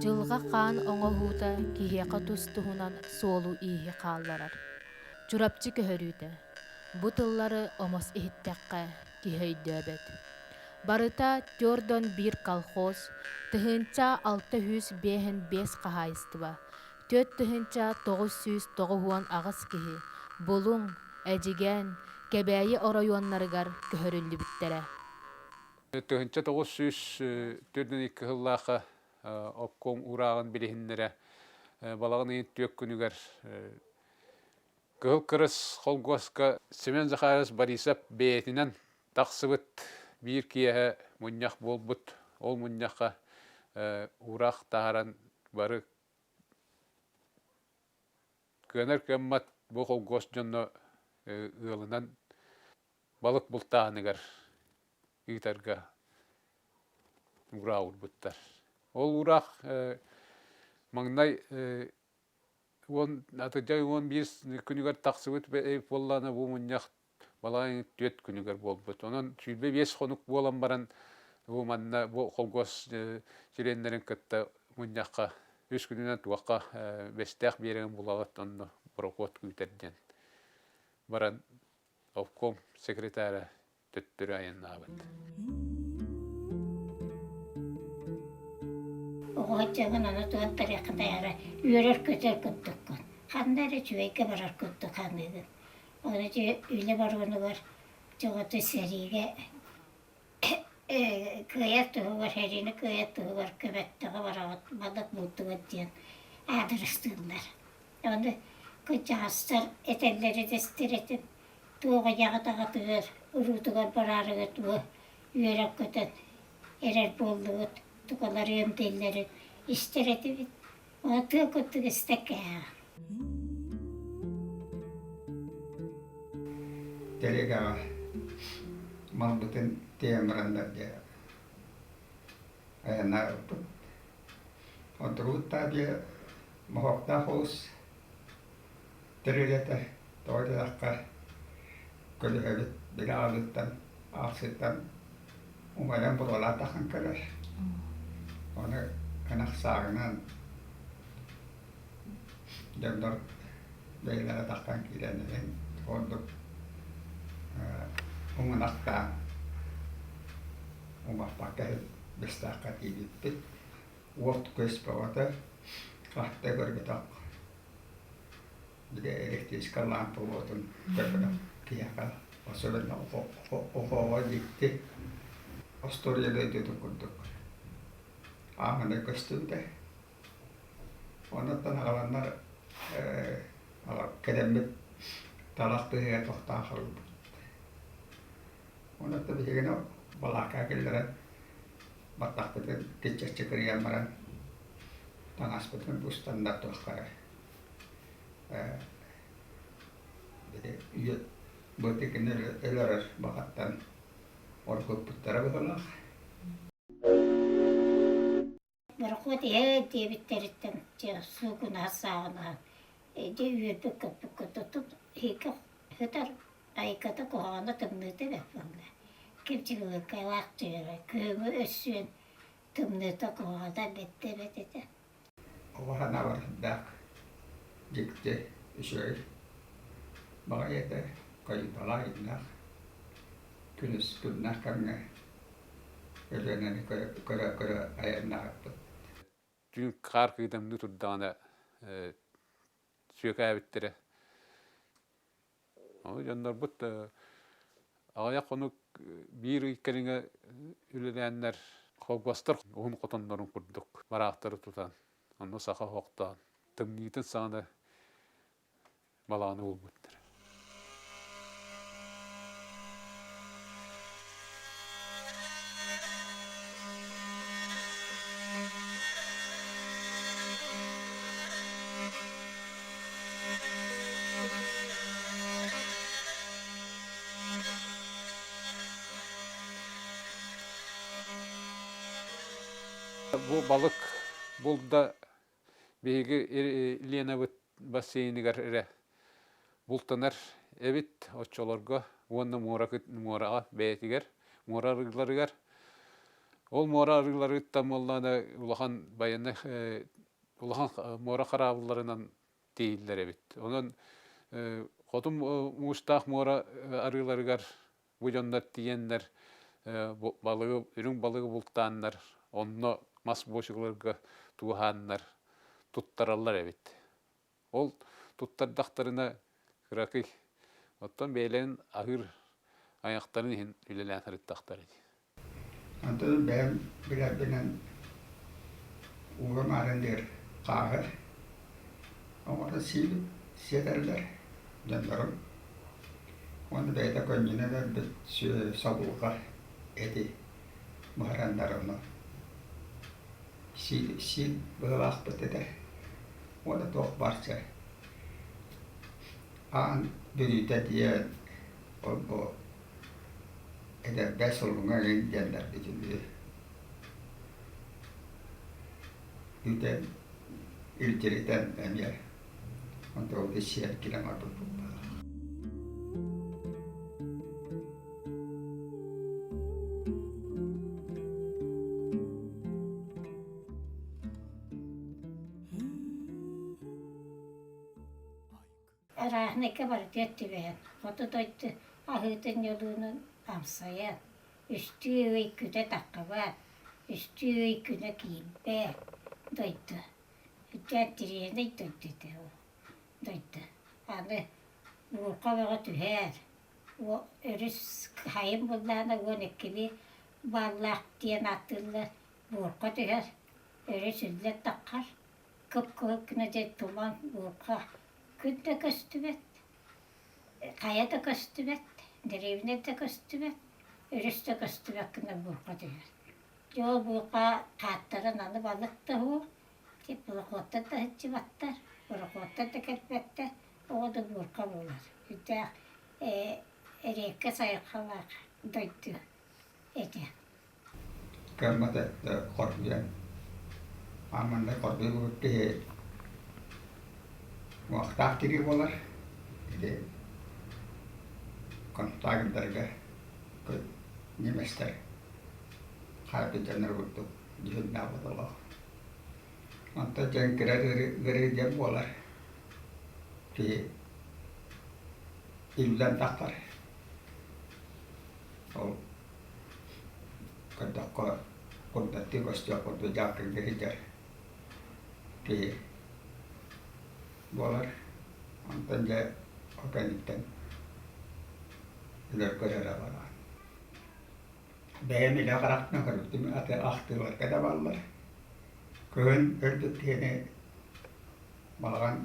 Жылға қан оңоһуута киһиэхэ тустуһунан суолу ииһи хаалларар. Чурапчы көһөрүүтэ. Бу тыллары омос иһиттэххэ киһөйдөөбөт. Барыта тёрдон бир колхоз, тыһынча 605 хаһаайыстыба. Төт тыһынча 909 аҕас киһи, булуң, эдьигэн, кэбээйи оройуоннарыгар көһөрүллүбүттэрэ. Тыһынча 942 хыллааха обком ураагын билиһиннэрэ балагын түөк күнүгэр кыһыл кырыс холгоска Семен Захарович Борисов бэйэтинэн тахсыбыт биир киэһэ мунньах болбут. Ол мунньахха ураах тааран бары кыанар кэммат бу холгос дьонно ыалынан балык бултааныгар итарга ураур буттар. Ол ураах маңнай он атыжай он бис күнүгөр таксыбыт болланы бу муньях балайын төт күнүгөр болбут. Онон сүйлбе 5 хонук болан баран бу манна бу холгос жиреннерин кытта муньяхка 3 күнүнөн туакка бестех береген булагат онно проход күтерден. Баран обком секретары төттөрү аяннабыт. Оғатжағын аны туған тарихында яра үйерер көтер көттіккін. Қандары чүвейке барар көтті қанығын. Оны же үйлі барғыны бар, жоғаты сәриге көйет тұғы бар, әрені көйет тұғы бар, көбеттіға барағат, бадық бұлтығы дейін әдірістігінлер. Оны көтжағыстар әтелері дестер етіп, туға яғатаға тұғыр, ұрутығар барарығы тұғы, үйерек көтен, әрер болдығыт, туғалар өмделері істер етіп, оны тұғы көттігі істек әға. Телега малбутын темрандар де аянарбут. Онтруутта де мохокта хоус терелете тойлакка көлөбүт биралыттан аксыттан умаян буралатахан калар. Оны канаксагынан демдор бейлere takkan kilenelen onduk umanakta umapakai bestaka tiivitti uotkuispavata kahte korketak bide elektriska lampuvuotun köpönä kiekal osuuden ohovajitti ostoria löytyy tukuntuk aamane kostute onnottana alannar kedemmit talahtuja kohtaan halput. Onnotta vihigino valakkaa kyllä vattahpeten kitsästä kirjaamaran tangaspeten pustanna tuohkare. Buatikin ylös vakattan orkuputtara viholla. Barkut heti bitteritten sukuna saana. Ede yürüdük kapı tutup hika hıtar aikata kohana tımnıtı vefamla. Kimçilik kayvaktırı köyümü össün tımnıtı kohana bitti. Ohana var dak gitti şey bağıydı kayıtalaydı künüs künah kange öleneni kara ayağına Dün kar kıydım nüturdağına süyöka bittire. Ama canlar but ağaya konuk bir ikkeline ülelenler kovbastır onun kotonların kurduk. Baraqtары tutan. Onu sağa hoqtan. Tımnitin sana balağını olbuttur. Bu balık bulda begi Lena basseynigar bultanar evet oçolarga onu morağa beytiger morarıglarıgar Ол мора арылары тамоллана улахан баянна улахан мора харабыларынан тейиллер бит. Онон хотум мустах мора арыларыгар буjonнар тиеннер балыгы үрүң балыгы бултааннар онно мас бошугларга туухааннар туттараллар бит. Ол туттардактарына кыракый оттон бейлен ахыр аяктарын хин үлелән хырыттактар. Antara ben biraz benen uğramarendir kahır. Ama da silip sederler. Jandarım. Onu beyde koyunca da bir sabulka edi. Muharanlarını. Sil bırak bıtıdır. O da tok varsa. An bürüte diye o eder beş olunga yengenler dicindi. Yüten iltiriten emyer. Onda o da şiir kilama tutuldu. Rahmeke var detti ben. Foto doydu. Ahıtın yolunun amsaya. Üstü öyküde takı var. Üstü öyküde giyinbe. Doydu. Dettiriye ne doydu o. Doydu. Anı vurka vaga tüher. O örüs hayım bunlarına o nekili ballak diyen atılır. Vurka tüher. Örüs üllet takar. Kıp de tuman vurka. Күнде көстүбет, каяда көстүбет, деревне де көстүбет, өрүстө көстүбет кына бурка дегер. Жол бурка каттарын аны балыкты ху, тип булакотта да хитчибаттар, буракотта да керпетте, ода бурка болар. Үтә эрекке сайкалар дойду. Эте. Kırmızı korkuyan. Amanda korkuyor ki muhtar kiri bolar. Jadi kontaklarga nimester. Kalbi janır bulduk. Jihun nabadallah. Anta jeng geri jeng bolar. Ki ildan takar. Oh, kadang kondati kosjak untuk jakin geri jar. Ki bolar antan ja organikten iler kerara varan. Beemi da karakna karutimi ate ahtilar kada vallar. Kön öldü tiene malagan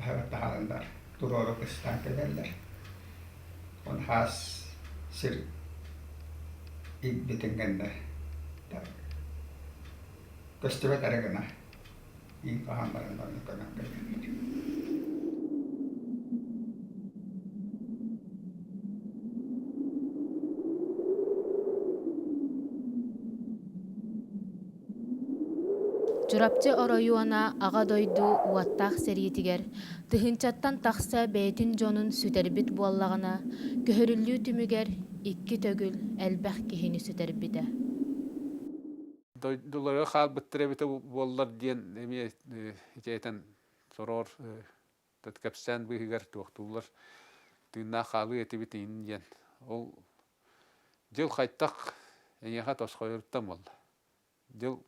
havat tahalandar turoro kestan kederler. On has sir ibitenganda. Kostibet aragana. İyi kahanlarından kanan kederler. Журапчы оройуана ага дойду уаттаах сериитигер, тыһынчаттан тахса бэйтин дьонун сүтербит буоллагана, көһөрүллүү түмүгер икки төгүл элбэх киһини сүтербите. Дулары хал биттиребите боллар диен эми хитетен сорор таткапсан быгар тохтулар тына халы этибит индиен. Ол жыл хайтак эняха тосхойртам бол. Жыл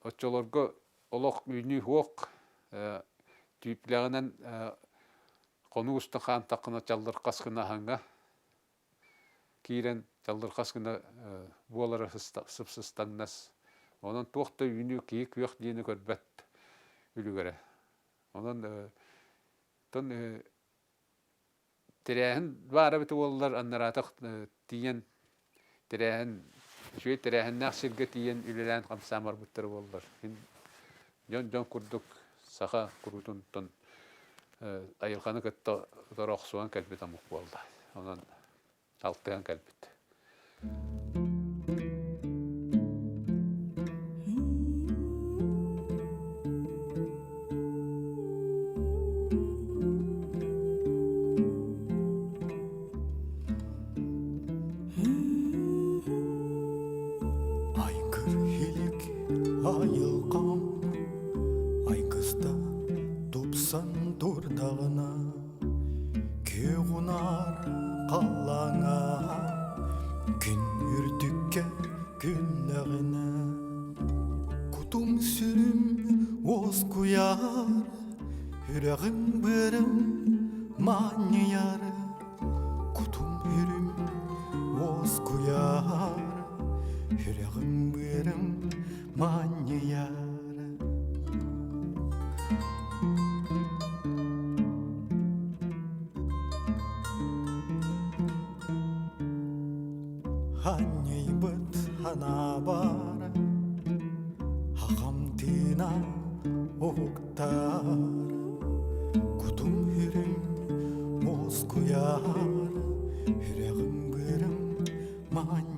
Отчолорго олох үйнү хуок түйплэгэнен кону устахан такына чалдыр каскына ханга кирен чалдыр каскына буолара сыпсыстаннас. Онон туохта үйнү кийик юк диени көрбөт үлүгөрө. Онон тон терәһен бара бит боллар аннаратак тиен терәһен şöyle terehenne sirge tiyen ülelen kamsamar butter bollar. Jon kurduk saha kurutun ton ayılkanı katta toroxsuan kalbet amuk bolda. Ondan altıyan kalbet. күлләгенә кутум сүрүм оз куяр Үрәгім бірім манияр Кутум үрім оз куяр Үрәгім бірім манияр Ханнейбыт хана бар Хақам тина оқтар Кутум хүрім моз куяр Үрәгім бірім ман